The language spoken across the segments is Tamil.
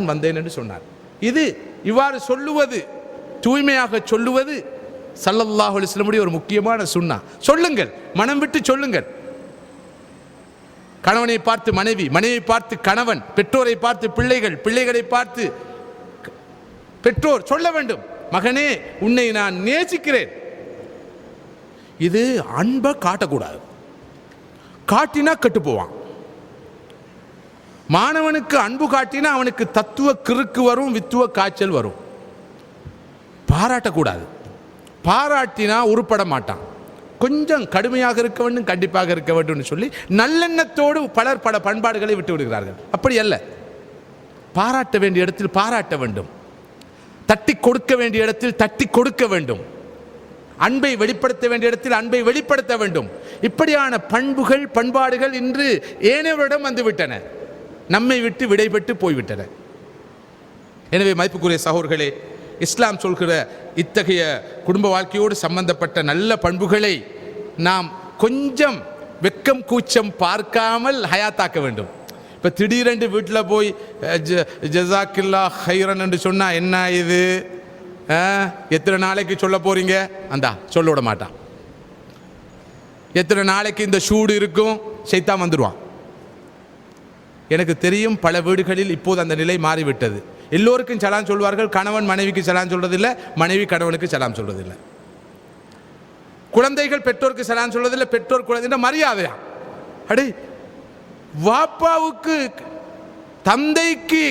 தான் வந்தேன் என்று சொன்னார். இது இவ்வாறு சொல்லுவது, தூய்மையாக சொல்லுவது ஸல்லல்லாஹு அலைஹி வஸல்லம் ஒரு முக்கியமான சுன்னா. சொல்லுங்கள், மனம் விட்டு சொல்லுங்கள். கணவனை பார்த்து மனைவி, மனைவியை பார்த்து கணவன், பெற்றோரை பார்த்து பிள்ளைகள், பிள்ளைகளை பார்த்து பெற்றோர் சொல்ல வேண்டும், மகனே உன்னை நான் நேசிக்கிறேன். இது அன்பை காட்டக்கூடாது. காட்டினா கெட்டு போவான். மாணவனுக்கு அன்பு காட்டினா அவனுக்கு தத்துவ கிறுக்கு வரும், வித்துவ காய்ச்சல் வரும். பாராட்டக்கூடாது. பாராட்டினா உருப்பட மாட்டான். கொஞ்சம் கடுமையாக இருக்க வேண்டும், கண்டிப்பாக இருக்க வேண்டும் சொல்லி நல்லெண்ணத்தோடு பலர் பல பண்பாடுகளை விட்டு விடுகிறார்கள். அப்படி அல்ல. பாராட்ட வேண்டிய இடத்தில் பாராட்ட வேண்டும், தட்டி கொடுக்க வேண்டிய இடத்தில் தட்டி கொடுக்க வேண்டும், அன்பை வெளிப்படுத்த வேண்டிய இடத்தில் அன்பை வெளிப்படுத்த வேண்டும். இப்படியான பண்புகள் பண்பாடுகள் இன்று ஏனையவரிடம் வந்துவிட்டன, நம்மை விட்டு விடைபெற்று போய்விட்டன. எனவே மதிப்புக்குரிய சகோதரர்களே, இஸ்லாம் சொல்கிற இத்தகைய குடும்ப வாழ்க்கையோடு சம்பந்தப்பட்ட நல்ல பண்புகளை நாம் கொஞ்சம் வெக்கம் கூச்சம் பார்க்காமல் ஹயாத்தாக்க வேண்டும். இப்போ திடீரென்று வீட்டில் போய் ஜஸாக்கில்லா ஹைரன் என்று சொன்னால் என்ன இது, எத்தனை நாளைக்கு சொல்ல போறீங்க, அந்த சொல்ல விட மாட்டான். எத்தனை நாளைக்கு இந்த சூடு இருக்கும், சைத்தான் வந்துடுவான். எனக்கு தெரியும் பல வீடுகளில் இப்போது அந்த நிலை மாறிவிட்டது. எல்லோருக்கும் சலாம் சொல்வார்கள். கணவன் மனைவிக்கு சலாம் சொல்றதில்லை, மனைவி கணவனுக்கு சலாம் சொல்றதில்லை. குழந்தைகள் பெற்றோருக்கு சலாம் சொல்றதில்லை, பெற்றோர் குழந்தை மரியாதையா. அடே, வாப்பாவுக்கு தந்தைக்கு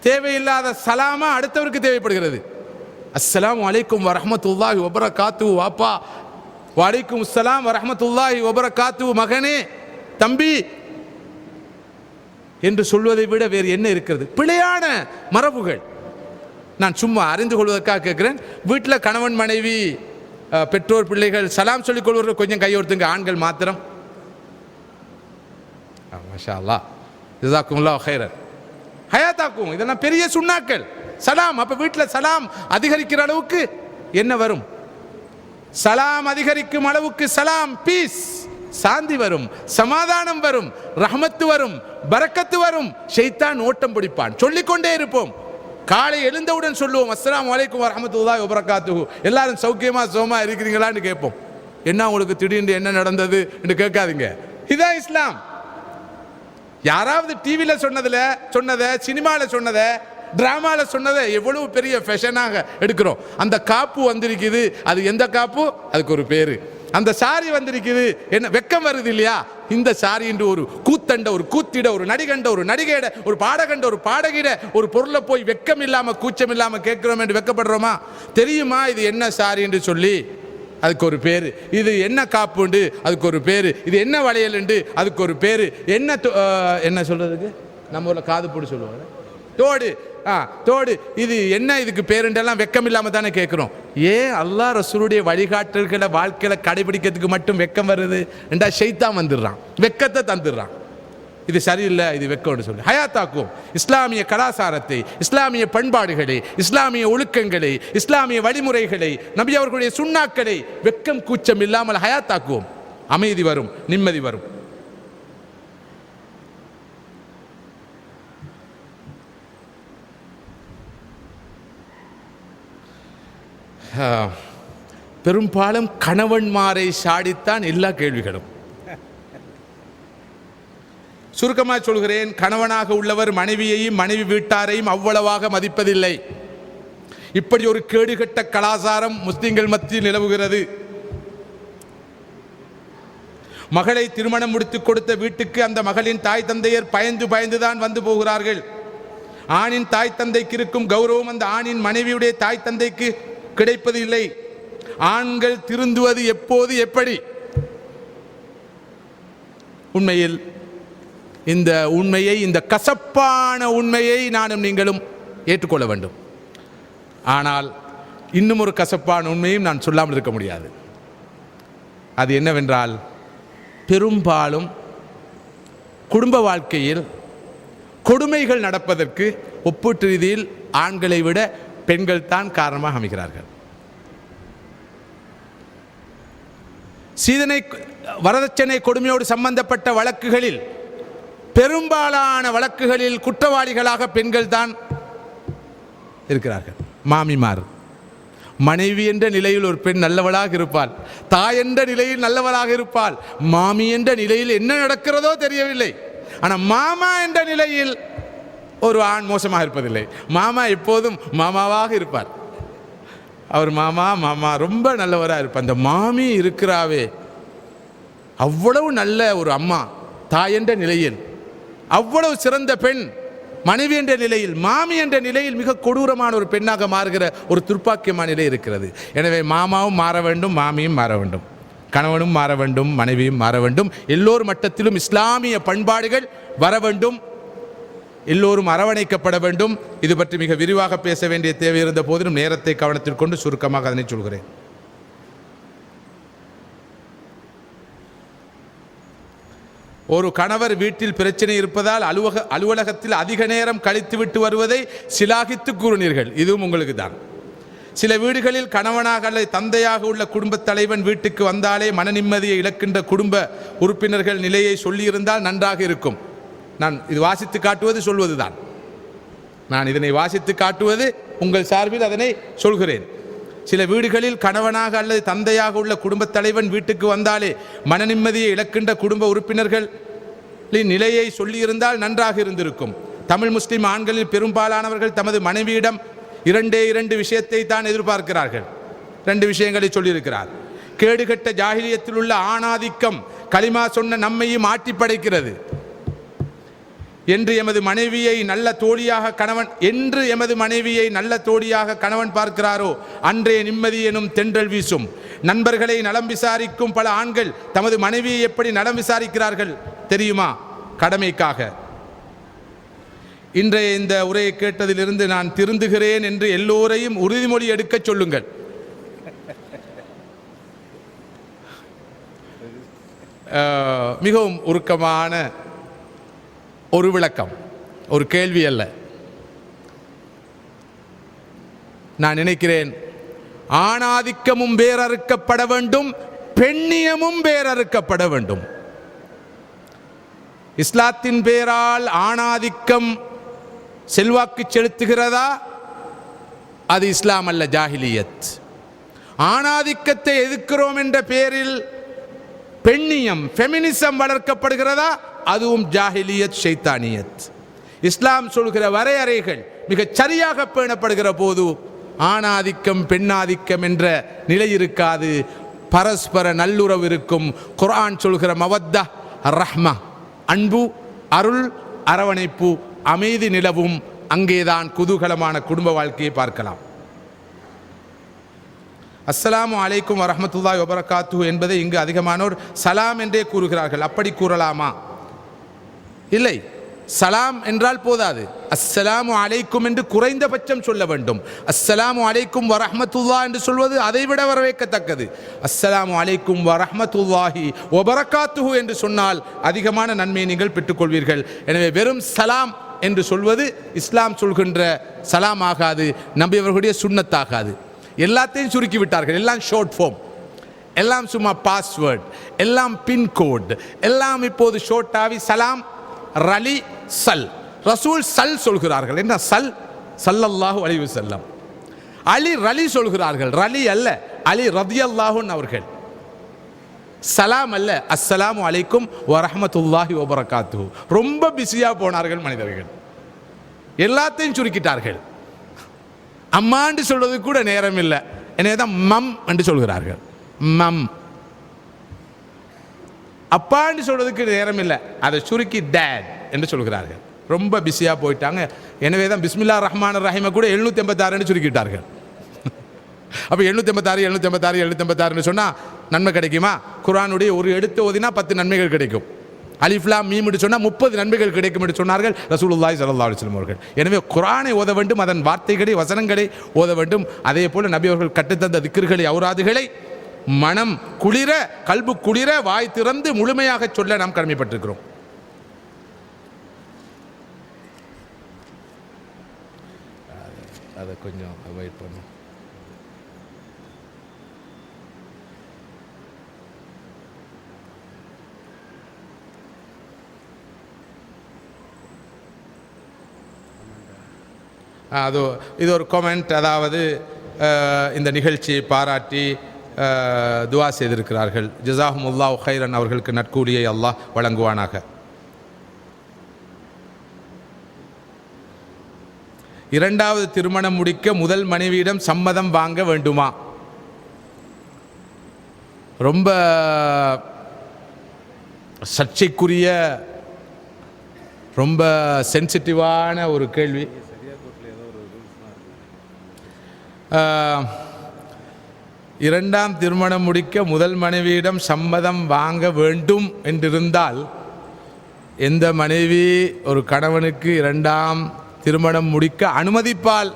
தேவையில்லாத சலாமா அடுத்தவருக்கு தேவைப்படுகிறது. அஸ்ஸலாமு அலைக்கும் வரஹ்மத்துல்லாஹி வபரகாத்துஹு. வாப்பா வலைக்கும் அஸ்ஸலாம் வரஹ்மத்துல்லாஹி வபரகாத்துஹு. மகனே, தம்பி என்று சொல்வதை விட வேறு என்ன இருக்கிறது? பிழையான மரபுகள். நான் சும்மா அறிந்து கொள்வதற்காக கேட்கிறேன். வீட்டில் கணவன் மனைவி பெற்றோர் பிள்ளைகள் சலாம் சொல்லிக் கொள்வர்கள் கொஞ்சம் கையொடுத்துங்க, ஆண்கள் மாத்திரம். மாஷா அல்லாஹ், ஜஸாக்குமுல்லாஹ் ஹைரன், ஹயாத்தாக்கும். இதெல்லாம் பெரிய சுண்ணாக்கள். சலாம், அப்ப வீட்டில் சலாம் அதிகரிக்கிற அளவுக்கு என்ன வரும்? சலாம் அதிகரிக்கும் அளவுக்கு சலாம், பீஸ், சாந்தி வரும், சமாதானம் வரும், ரஹமத்து வரும், பரக்கத்து வரும். ஷைத்தான் ஓட்டம் பிடிப்பான். சொல்லிக்கொண்டே இருப்போம். காலை எழுந்தவுடன் சொல்லுவோம், அஸ்ஸலாமு அலைக்கும் வரஹ்மத்துல்லாஹி வபரகாத்துஹு. எல்லாரும் சௌக்கியமா சோமா இருக்கிறீங்களான்னு கேட்போம். என்ன உங்களுக்கு திடீர்னு என்ன நடந்தது என்று கேட்காதீங்க. இதான் இஸ்லாம். யாராவது டிவியில் சொன்னதை, சினிமாவில் சொன்னதை, டிராமால சொன்னதை எவ்வளவு பெரிய ஃபேஷனாக எடுக்கிறோம். அந்த காப்பு வந்திருக்குது, அது எந்த காப்பு? அதுக்கு ஒரு பேரு. அந்த சாரி வந்திருக்குது, என்ன வெக்கம் வருது இல்லையா? இந்த சாரி என்று ஒரு கூத்தண்ட, ஒரு கூத்திட, ஒரு நடிகண்ட, ஒரு நடிகையிட, ஒரு பாடகண்ட, ஒரு பாடகிட ஒரு பொருளை போய் வெக்கம் இல்லாம கூச்சம் இல்லாம கேட்கிறோம் என்று வெக்கப்படுறோமா? தெரியுமா இது என்ன சாரி என்று சொல்லி அதுக்கு ஒரு பேரு, இது என்ன காப்புண்டு அதுக்கு ஒரு பேரு, இது என்ன வளையல் உண்டு அதுக்கு ஒரு பேரு, என்ன சொல்றதுக்கு நம்ம ஊர்ல காது போடு சொல்லுவாங்க, தோடு, தோடு, இது என்ன இதுக்கு பேருண்டெல்லாம் வெக்கம் இல்லாம தானே கேட்கிறோம். ஏன் அல்லாஹ் ரசூலுடைய வழிகாட்டல்களை வாழ்க்கையில கடைபிடிக்கிறதுக்கு மட்டும் வெக்கம் வருது என்றா ஷைத்தான் வந்துடுறான், வெக்கத்தை தந்துடுறான். இது சரியில்லை, இது வெக்கம்னு சொல்லி ஹயாத்தாக்கும். இஸ்லாமிய கலாச்சாரத்தை, இஸ்லாமிய பண்பாடுகளை, இஸ்லாமிய ஒழுக்கங்களை, இஸ்லாமிய வழிமுறைகளை, நபி அவர்களுடைய சுண்ணாக்களை வெக்கம் கூச்சம் இல்லாமல் ஹயாத்தாக்குவோம். அமைதி வரும், நிம்மதி வரும். பெரும்பாலும் கணவன்மாரை சாடித்தான் எல்லா கேள்விகளும். சுருக்கமாக சொல்கிறேன், கணவனாக உள்ளவர் மனைவியையும் மனைவி வீட்டாரையும் அவ்வளவாக மதிப்பதில்லை. இப்படி ஒரு கேடுகட்ட கலாச்சாரம் முஸ்லிம்கள் மத்தியில் நிலவுகிறது. மகளை திருமணம் முடித்துக் கொடுத்த வீட்டுக்கு அந்த மகளின் தாய் தந்தையர் பயந்துதான் வந்து போகிறார்கள். ஆணின் தாய் தந்தைக்கு இருக்கும் கௌரவம் அந்த ஆணின் மனைவியுடைய தாய் தந்தைக்கு கிடைப்பது இல்லை. ஆண்கள் திருந்துவது எப்போது, எப்படி? உண்மையில் இந்த உண்மையை, இந்த கசப்பான உண்மையை நானும் நீங்களும் ஏற்றுக்கொள்ள வேண்டும். ஆனால் இன்னும் ஒரு கசப்பான உண்மையும் நான் சொல்லாமல் இருக்க முடியாது. அது என்னவென்றால், பெரும்பாலும் குடும்ப வாழ்க்கையில் கொடுமைகள் நடப்பதற்கு ஒப்பீட்டு ரீதியில் ஆண்களை விட பெண்கள் தான் காரணமாக அமைகிறார்கள். சீதனை வரதட்சணை கொடுமையோடு சம்பந்தப்பட்ட வழக்குகளில் பெரும்பாலான வழக்குகளில் குற்றவாளிகளாக பெண்கள் தான் இருக்கிறார்கள். மாமிமார், மனைவி என்ற நிலையில் ஒரு பெண் நல்லவளாக இருப்பாள், தாய் என்ற நிலையில் நல்லவளாக இருப்பாள், மாமி என்ற நிலையில் என்ன நடக்கிறதோ தெரியவில்லை. ஆனால் மாமா என்ற நிலையில் ஒரு ஆண் மோசமாக இருப்பதில்லை. மாமா எப்போதும் மாமாவாக இருப்பார். அவர் மாமா மாமா ரொம்ப நல்லவராக இருப்பார். அந்த மாமி இருக்கிறாவே அவ்வளவு நல்ல ஒரு அம்மா, தாய் என்ற நிலையில் அவ்வளவு சிறந்த பெண், மனைவி என்ற நிலையில், மாமி என்ற நிலையில் மிக கொடூரமான ஒரு பெண்ணாக மாறுகிற ஒரு துர்ப்பாக்கியமான நிலை இருக்கிறது. எனவே மாமாவும் மாற வேண்டும், மாமியும் மாற வேண்டும், கணவனும் மாற வேண்டும், மனைவியும் மாற வேண்டும். எல்லோர் மட்டத்திலும் இஸ்லாமிய பண்பாடுகள் வர வேண்டும், எல்லோரும் அரவணைக்கப்பட வேண்டும். இது பற்றி மிக விரிவாக பேச வேண்டிய தேவை இருந்த போதிலும் நேரத்தை கவனத்தில் கொண்டு சுருக்கமாக அதனை சொல்கிறேன். ஒரு கணவர் வீட்டில் பிரச்சனை இருப்பதால் அலுவலகத்தில் அதிக நேரம் கழித்து விட்டு வருவதை சிலாகித்து கூறினீர்கள். இதுவும் உங்களுக்கு தான். சில வீடுகளில் கணவனாக அல்லது தந்தையாக உள்ள குடும்பத் தலைவன் வீட்டுக்கு வந்தாலே மன நிம்மதியை இழக்கின்ற குடும்ப உறுப்பினர்கள் நிலையை சொல்லியிருந்தால் நன்றாக இருக்கும். நான் இது வாசித்து காட்டுவது சொல்வது தான். நான் இதனை வாசித்து காட்டுவது உங்கள் சார்பில் அதனை சொல்கிறேன். சில வீடுகளில் கணவனாக அல்லது தந்தையாக உள்ள குடும்பத் தலைவன் வீட்டுக்கு வந்தாலே மன நிம்மதியை இழக்கின்ற குடும்ப உறுப்பினர்களின் நிலையை சொல்லியிருந்தால் நன்றாக இருந்திருக்கும். தமிழ் முஸ்லிம் ஆண்களில் பெரும்பாலானவர்கள் தமது மனைவியிடம் இரண்டு விஷயத்தை தான் எதிர்பார்க்கிறார்கள். 2 விஷயங்களை சொல்லியிருக்கிறார். கேடுகட்ட ஜாகிலியத்தில் உள்ள ஆணாதிக்கம் கலிமா சொன்ன நம்மையும் ஆட்டி படைக்கிறது. என்று எமது மனைவியை நல்ல தோழியாக கணவன் பார்க்கிறாரோ அன்றே நிம்மதி எனும் தென்றல் வீசும். நண்பர்களை நலம் விசாரிக்கும் பல ஆண்கள் தமது மனைவியை எப்படி நலம் விசாரிக்கிறார்கள் தெரியுமா? கடமைக்காக. இன்றைய இந்த உரையை கேட்டதிலிருந்து நான் திருந்துகிறேன் என்று எல்லோரையும் உறுதிமொழி எடுக்க சொல்லுங்கள். மிகவும் உருக்கமான ஒரு விளக்கம், ஒரு கேள்வி அல்ல. நான் நினைக்கிறேன் ஆணாதிக்கமும் வேறறுக்கப்பட வேண்டும், பெண்ணியமும் வேறறுக்கப்பட வேண்டும். இஸ்லாத்தின் பேரால் ஆணாதிக்கம் செல்வாக்கு செலுத்துகிறதா? அது இஸ்லாம் அல்ல, ஜாஹிலியத். ஆணாதிக்கத்தை எதிர்க்கிறோம் என்ற பேரில் பெண்ணியம், ஃபெமினிசம் வளர்க்கப்படுகிறதா? அதுவும் ஜாஹிலியத், ஷைத்தானியத். இஸ்லாம் சொல்கிற வரையறைகள் மிகச் சரியாக பேணப்படுகிற போது ஆணாதிக்கம் பெண்ணாதிக்கம் என்ற நிலை இருக்காது, பரஸ்பர நல்லுறவு இருக்கும். குர்ஆன் சொல்கிற மவத்தா ரஹ்மா, அன்பு, அருள், அரவணைப்பு, அமைதி நிலவும். அங்கேதான் குதூகலமான குடும்ப வாழ்க்கையை பார்க்கலாம். அஸ்ஸலாமு அலைக்கும் வரஹ்மத்துல்லாஹி வபரகாத்துஹு என்பதை இங்கு அதிகமானோர் சலாம் என்றே கூறுகிறார்கள். அப்படி கூறலாமா? இல்லை. சலாம் என்றால் போதாது, அஸ்ஸலாமு அலைக்கும் என்று குறைந்தபட்சம் சொல்ல வேண்டும். அஸ்ஸலாமு அலைக்கும் வரஹ்மத்துல்லாஹ் என்று சொல்வது அதைவிட வரவேற்கத்தக்கது. அஸ்ஸலாமு அலைக்கும் வரஹ்மத்துல்லாஹி வபரகாத்துஹு என்று சொன்னால் அதிகமான நன்மையை நீங்கள் பெற்றுக்கொள்வீர்கள். எனவே வெறும் சலாம் என்று சொல்வது இஸ்லாம் சொல்கின்ற சலாம் ஆகாது, நபி அவர்களுடைய சுன்னத்தாகாது. எல்லாத்தையும் சுருக்கி விட்டார்கள். எல்லாம் ஷார்ட் ஃபார்ம், எல்லாம் சும்மா பாஸ்வேர்ட், எல்லாம் பின்கோட், எல்லாம் இப்போது ஷார்ட் ஆகி சலாம், ரலி, சல். ரசூல் சல் சொல்கிறார்கள். என்ன சல்? ஸல்லல்லாஹு அலைஹி வஸல்லம். அலி ரலி சொல்கிறார்கள். ரலி அல்ல, அலி ரலியல்லாஹு அவர்கள். சலாம் அல்ல, அஸ்ஸலாமு அலைக்கும் வரஹ்மத்துல்லாஹி வபரகாத்துஹு. ரொம்ப பிஸியாக போனார்கள் மனிதர்கள், எல்லாத்தையும் சுருக்கிட்டார்கள். அம்மாண்டு சொல்வதற்கு கூட நேரம் இல்லை, எனவே தான் மம் என்று சொல்கிறார்கள். மம். அப்பான்னு சொல்வதற்கு நேரம் இல்லை, அதை சுருக்கி டேட் என்று சொல்கிறார்கள். ரொம்ப பிஸியாக போயிட்டாங்க. எனவே தான் பிஸ்மில்லா ரஹ்மான் ரஹீமை கூட 786 சுருக்கிட்டார்கள். அப்போ 786 786 786 சொன்னால் நன்மை கிடைக்குமா? குர்ஆனுடைய ஒரு எழுத்து ஓதினா 10 நன்மைகள் கிடைக்கும். அலிஃப்லாம் மீம் என்று சொன்னால் 30 நன்மைகள் கிடைக்கும் என்று சொன்னார்கள் ரசூலுல்லாஹி ஸல்லல்லாஹு அலைஹி வஸல்லம் அவர்கள். எனவே குர்ஆனை ஓத வேண்டும், அதன் வார்த்தைகளை வசனங்களை ஓத வேண்டும். அதே போல் நபி அவர்கள் கற்றுத்தந்த திக்ர்களை ஔராதுகளை மனம் குளிர, கல்பு குளிர, வாய் திறந்து முழுமையாக சொல்ல நாம் கடமைப்பட்டிருக்கிறோம். அதை கொஞ்சம் அவாய்ட் பண்ணும். அது இது ஒரு கமெண்ட். அதாவது இந்த நிகழ்ச்சியை பாராட்டி துவா செய்திருக்கிறார்கள். ஜஸாஹுமுல்லாஹு ஹைரன், அவர்களுக்கு நற்கூலியை அல்லாஹ் வழங்குவானாக. இரண்டாவது திருமணம் முடிக்க முதல் மனைவியிடம் சம்மதம் வாங்க வேண்டுமா? ரொம்ப சர்ச்சைக்குரிய, ரொம்ப சென்சிட்டிவான ஒரு கேள்வி. இரண்டாம் திருமணம் முடிக்க முதல் மனைவியிடம் சம்மதம் வாங்க வேண்டும் என்றிருந்தால், எந்த மனைவி ஒரு கணவனுக்கு இரண்டாம் திருமணம் முடிக்க அனுமதிப்பால்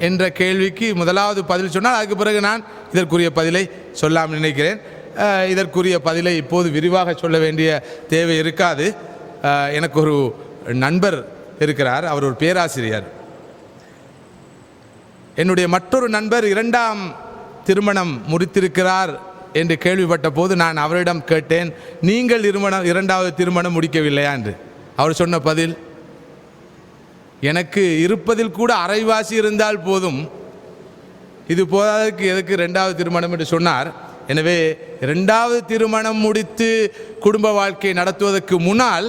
என்ற கேள்விக்கு முதலாவது பதில் சொன்னால், அதுக்கு பிறகு நான் இதற்குரிய பதிலை சொல்லாமல் நினைக்கிறேன். இதற்குரிய பதிலை இப்போது விரிவாக சொல்ல வேண்டிய தேவை இருக்காது. எனக்கு ஒரு நண்பர் இருக்கிறார், அவர் ஒரு பேராசிரியர். என்னுடைய மற்றொரு நண்பர் இரண்டாம் திருமணம் முடித்திருக்கிறார் என்று கேள்விப்பட்ட போது நான் அவரிடம் கேட்டேன், நீங்கள் இரண்டாவது திருமணம் முடிக்கவில்லையா என்று. அவர் சொன்ன பதில், எனக்கு இருப்பதில் கூட அரைவாசி இருந்தால் போதும், இது போதாதற்கு எதுக்கு இரண்டாவது திருமணம் என்று சொன்னார். எனவே இரண்டாவது திருமணம் முடித்து குடும்ப வாழ்க்கையை நடத்துவதற்கு முன்னால்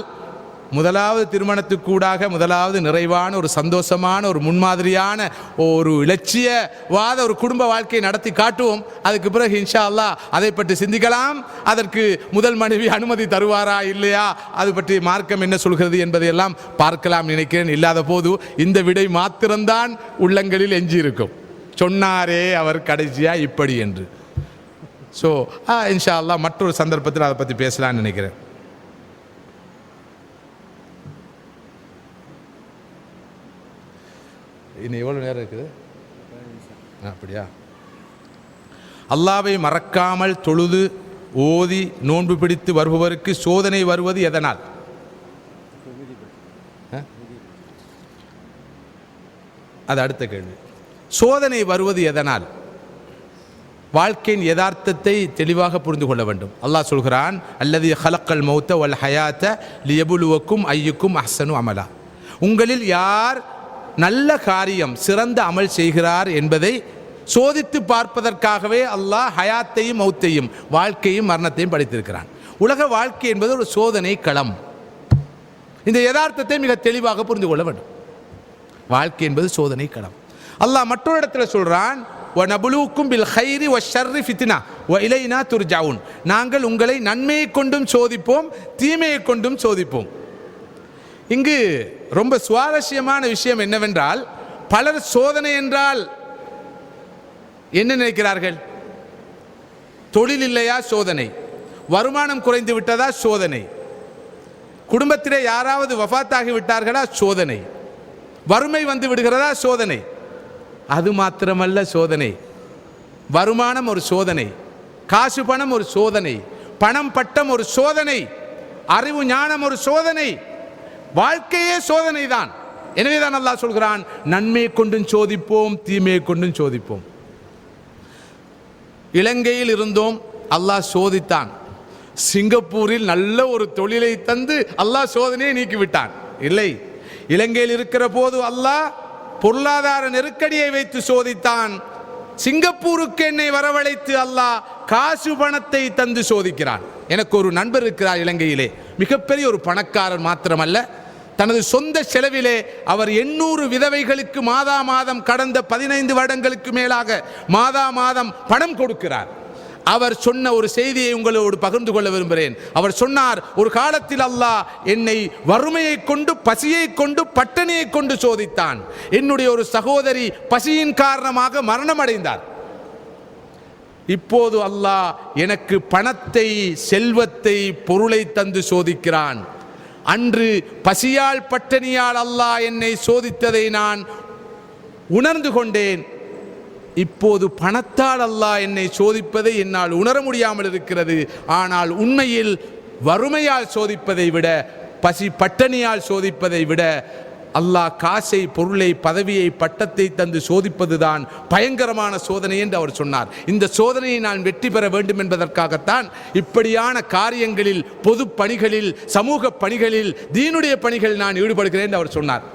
முதலாவது திருமணத்துக்கூடாக முதலாவது நிறைவான ஒரு சந்தோஷமான ஒரு முன்மாதிரியான ஒரு இலட்சியவாத ஒரு குடும்ப வாழ்க்கையை நடத்தி காட்டுவோம். அதுக்கு பிறகு இன்ஷா அல்லாஹ் அதை பற்றி சிந்திக்கலாம். அதற்கு முதல் மனைவி அனுமதி தருவாரா இல்லையா, அது பற்றி மார்க்கம் என்ன சொல்கிறது என்பதையெல்லாம் பார்க்கலாம் நினைக்கிறேன். இல்லாத போது இந்த விடை மாத்திரம்தான் உள்ளங்களில் எஞ்சி இருக்கும். சொன்னாரே அவர் கடைசியா இப்படி என்று. ஸோ இன்ஷா அல்லாஹ் மற்றொரு சந்தர்ப்பத்தில் அதை பற்றி பேசலாம்னு நினைக்கிறேன். இன்னும் எவ்வளோ நேரம் இருக்குது? அப்படியா? அல்லாவை மறக்காமல் தொழுது ஓதி நோன்பு பிடித்து வருபவருக்கு சோதனை வருவது எதனால்? அது அடுத்த கேள்வி. சோதனை வருவது எதனால்? வாழ்க்கையின் யதார்த்தத்தை தெளிவாக புரிந்து கொள்ள வேண்டும். அல்லாஹ் சொல்கிறான், அல்லதி ஹலக்கல் மௌத்த வல் ஹயாத்த லியபுலுவக்கும் ஐயுக்கும் அஹ்சனு அமலா. உங்களில் யார் நல்ல காரியம் சிறந்த அமல் செய்கிறார் என்பதை சோதித்து பார்ப்பதற்காகவே அல்லாஹ் ஹயாத்தையும் மௌத்தையும் வாழ்க்கையும் மரணத்தையும் படைத்திருக்கிறான். உலக வாழ்க்கை என்பது ஒரு சோதனை களம். இந்த யதார்த்தத்தை மிக தெளிவாக புரிந்து கொள்ள வேண்டும். வாழ்க்கை என்பது சோதனை களம். அல்லாஹ் மற்றொரு இடத்துல சொல்றான், வநபுலுக்கும் பில் கைரி வஷர்ரி ஃபித்னா வ இலைனா துர்ஜாவுன். நாங்கள் உங்களை நன்மையை கொண்டும் சோதிப்போம், தீமையை கொண்டும் சோதிப்போம். இங்கு ரொம்ப சுவாரஸ்யமான விஷயம் என்னவென்றால், பலர் சோதனை என்றால் என்ன நினைக்கிறார்கள்? தொழில் இல்லையா சோதனை, வருமானம் குறைந்து விட்டதா சோதனை, குடும்பத்திலே யாராவது வஃபாத்தாகி விட்டார்களா சோதனை, வறுமை வந்து விடுகிறதா சோதனை. அது மாத்திரமல்ல சோதனை, வருமானம் ஒரு சோதனை, காசு பணம் ஒரு சோதனை, பணம் பட்டம் ஒரு சோதனை, அறிவு ஞானம் ஒரு சோதனை, வாழ்க்கையே சோதனை தான். எனவேதான் அல்லாஹ் சொல்கிறான், நன்மையை கொண்டும் சோதிப்போம், தீமையை கொண்டும் சோதிப்போம். இலங்கையில் இருந்தோம், அல்லாஹ் சோதித்தான். சிங்கப்பூரில் நல்ல ஒரு தொழிலை தந்து அல்லாஹ் சோதனையை நீக்கிவிட்டான். இல்லை, இலங்கையில் இருக்கிற போது அல்லாஹ் பொருளாதார நெருக்கடியை வைத்து சோதித்தான். சிங்கப்பூருக்கு என்னை வரவழைத்து அல்லாஹ் காசு பணத்தை தந்து சோதிக்கிறான். எனக்கு ஒரு நண்பர் இருக்கிறார் இலங்கையிலே, மிகப்பெரிய ஒரு பணக்காரர் மாத்திரமல்ல, தனது சொந்த செலவிலே அவர் 800 விதவைகளுக்கு மாதா மாதம் கடந்த 15 வருடங்களுக்கு மேலாக மாதா மாதம் பணம் கொடுக்கிறார். அவர் சொன்ன ஒரு செய்தியை உங்களோடு பகிர்ந்து கொள்ள விரும்புகிறேன். அவர் சொன்னார், ஒரு காலத்தில் அல்லாஹ் என்னை வறுமையை கொண்டு, பசியை கொண்டு, பட்டினியை கொண்டு சோதித்தான். என்னுடைய ஒரு சகோதரி பசியின் காரணமாக மரணம் அடைந்தார். இப்போது அல்லாஹ் எனக்கு பணத்தை, செல்வத்தை, பொருளை தந்து சோதிக்கிறான். அன்று பசியால் பட்டினியால் அல்லாஹ் என்னை சோதித்ததை நான் உணர்ந்து கொண்டேன். இப்போது பணத்தால் அல்லாஹ் என்னை சோதிப்பதை என்னால் உணர முடியாமல் இருக்கிறது. ஆனால் உண்மையில் வறுமையால் சோதிப்பதை விட, பசி பட்டினியால் சோதிப்பதை விட அல்லாஹ் காசை, பொருளை, பதவியை, பட்டத்தை தந்து சோதிப்பதுதான் பயங்கரமான சோதனை என்று அவர் சொன்னார். இந்த சோதனையை நான் வெற்றி பெற வேண்டும் என்பதற்காகத்தான் இப்படியான காரியங்களில், பொது பணிகளில், சமூக பணிகளில், தீனுடைய பணிகளில் நான் ஈடுபடுகிறேன் என்று அவர் சொன்னார்.